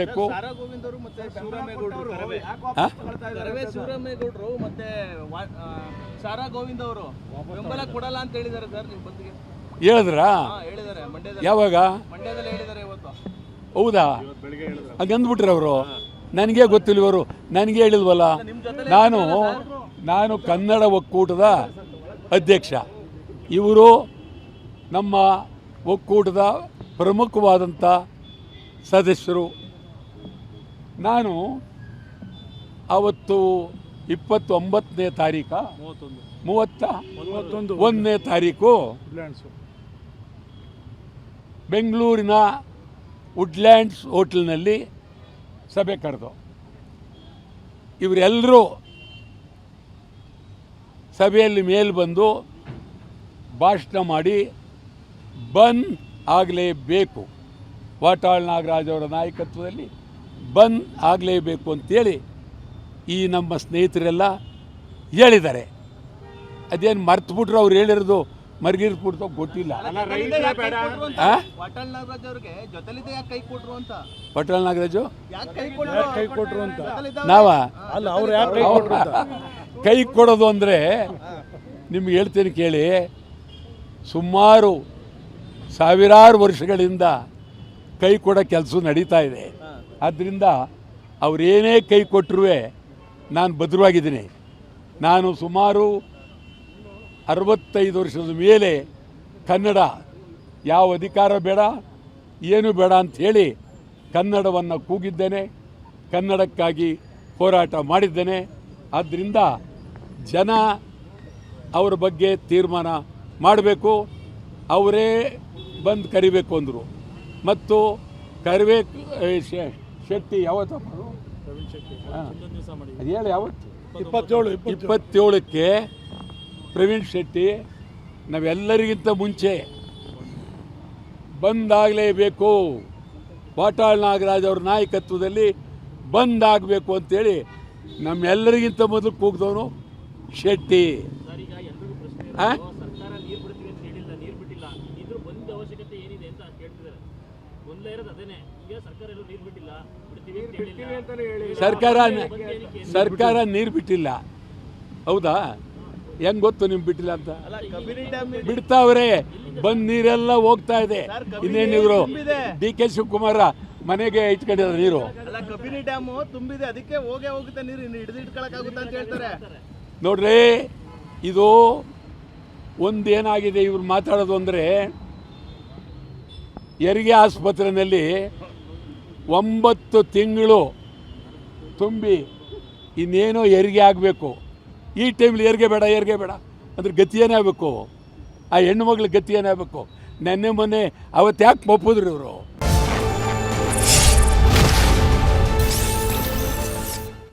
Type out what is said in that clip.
ಶಿವರಾಮೇಗೌಡರು ಮತ್ತೆ ಸಾರಾ ಗೋವಿಂದ್ ಅವರು ಬೆಂಬಲ ಕೊಡಲ್ಲ ಅಂತ ಹೇಳಿದ್ದಾರೆ ಸರ್. ನಿಮ್ಮ ಬಂದಿಗೆ ಹೇಳಿದ್ರಾ? ಹೇಳಿದ್ದಾರೆ ಯಾವಾಗ? ಮಂಡ್ಯದಲ್ಲಿ ಹೇಳಿದ್ದಾರೆ ಇವತ್ತು. ಹೌದಾ? ಹಂಗಂದ್ಬಿಟ್ರೆ ಅವರು ನನಗೆ ಗೊತ್ತಿಲ್ಲ, ಇವರು ನನಗೆ ಹೇಳಿಲ್ವಲ್ಲ. ನಾನು ಕನ್ನಡ ಒಕ್ಕೂಟದ ಅಧ್ಯಕ್ಷ, ಇವರು ನಮ್ಮ ಒಕ್ಕೂಟದ ಪ್ರಮುಖವಾದಂಥ ಸದಸ್ಯರು. ನಾನು ಅವತ್ತು 29ನೇ ತಾರೀಕು 31ನೇ ತಾರೀಕು ಬೆಂಗಳೂರಿನ ವುಡ್ಲ್ಯಾಂಡ್ಸ್ ಹೋಟೆಲ್ನಲ್ಲಿ ಸಭೆ ಕರೆದು ಇವರೆಲ್ಲರೂ ಸಭೆಯಲ್ಲಿ ಮೇಲೆ ಬಂದು ಭಾಷಣ ಮಾಡಿ ಬಂದ್ ಆಗಲೇಬೇಕು, ವಾಟಾಳ್ ನಾಗರಾಜ್ ಅವರ ನಾಯಕತ್ವದಲ್ಲಿ ಬಂದ್ ಆಗಲೇಬೇಕು ಅಂತೇಳಿ ಈ ನಮ್ಮ ಸ್ನೇಹಿತರೆಲ್ಲ ಹೇಳಿದ್ದಾರೆ. ಅದೇನು ಮರ್ತುಬಿಟ್ರು, ಅವ್ರು ಹೇಳಿರೋದು ಮರ್ಗಿರ್ಬಿಡ್ತೋ ಗೊತ್ತಿಲ್ಲ. ವಾಟಾಳ್ ನಾಗರಾಜು ಕೈ ಕೊಡೋದು ಅಂದರೆ ನಿಮ್ಗೆ ಹೇಳ್ತೀನಿ ಕೇಳಿ, ಸುಮಾರು ಸಾವಿರಾರು ವರ್ಷಗಳಿಂದ ಕೈ ಕೊಡೋ ಕೆಲಸ ನಡೀತಾ ಇದೆ. ಆದ್ದರಿಂದ ಅವರೇನೇ ಕೈ ಕೊಟ್ಟರೂ ನಾನು ಭದ್ರವಾಗಿದ್ದೀನಿ. ನಾನು ಸುಮಾರು 65 ವರ್ಷದ ಮೇಲೆ ಕನ್ನಡ ಯಾವ ಅಧಿಕಾರ ಬೇಡ, ಏನು ಬೇಡ ಅಂಥೇಳಿ ಕನ್ನಡವನ್ನು ಕೂಗಿದ್ದೇನೆ, ಕನ್ನಡಕ್ಕಾಗಿ ಹೋರಾಟ ಮಾಡಿದ್ದೇನೆ. ಆದ್ದರಿಂದ ಜನ ಅವರ ಬಗ್ಗೆ ತೀರ್ಮಾನ ಮಾಡಬೇಕು, ಅವರೇ ಬಂದು ಕರಿಬೇಕು ಅಂದರು. ಮತ್ತು ಶೆಟ್ಟಿ ಯಾವತ್ತಪ್ಪ ಅದು ಹೇಳಿ, ಯಾವತ್ತು 27ಕ್ಕೆ ಪ್ರವೀಣ್ ಶೆಟ್ಟಿ ನಾವೆಲ್ಲರಿಗಿಂತ ಮುಂಚೆ ಬಂದಾಗಲೇಬೇಕು, ವಾಟಾಳ್ ನಾಗರಾಜ್ ಅವ್ರ ನಾಯಕತ್ವದಲ್ಲಿ ಬಂದಾಗಬೇಕು ಅಂತೇಳಿ ನಮ್ಮೆಲ್ಲರಿಗಿಂತ ಮೊದಲು ಕೂಗಿದವನು ಶೆಟ್ಟಿ. ಸರ್ಕಾರ ನೀರು ಬಿಟ್ಟಿಲ್ಲ. ಹೌದಾ? ಹೆಂಗ್ ಗೊತ್ತು ನಿಮ್ಗೆ ಬಿಟ್ಟಿಲ್ಲ ಅಂತ? ಬಿಡ್ತಾವ್ರೆ, ಬಂದ್ ನೀರೆಲ್ಲ ಹೋಗ್ತಾ ಇದೆ. ಇನ್ನೇನು ಇವರು DK ಶಿವಕುಮಾರ ಮನೆಗೆ ಇಟ್ಕೊಂಡಿದ್ದಾರೆ ನೀರು. ಕಬಿನಿ ಡ್ಯಾಮ್ ತುಂಬಿದೆ, ಅದಕ್ಕೆ ಹೋಗುತ್ತೆ ನೀರು, ಹಿಡಿದಿಟ್ಕೊಳಕ್ಕಾಗುತ್ತೆ ಅಂತ ಹೇಳ್ತಾರೆ. ನೋಡ್ರಿ, ಇದು ಒಂದೇನಾಗಿದೆ ಇವ್ರು ಮಾತಾಡೋದು ಅಂದರೆ, ಹೆರಿಗೆ ಆಸ್ಪತ್ರೆಯಲ್ಲಿ 9 ತಿಂಗಳು ತುಂಬಿ ಇನ್ನೇನೋ ಹೆರಿಗೆ ಆಗಬೇಕು. ಈ ಟೈಮ್ಲಿ ಹೆರಿಗೆ ಬೇಡ ಅಂದ್ರೆ ಗತಿ ಏನಾಗಬೇಕು? ಆ ಹೆಣ್ಣು ಮಗಳ ಗತಿ ಏನಾಗಬೇಕು? ಮೊನ್ನೆ ಅವತ್ತು ಯಾಕೆ ಒಪ್ಪಿದ್ರು ಇವರು?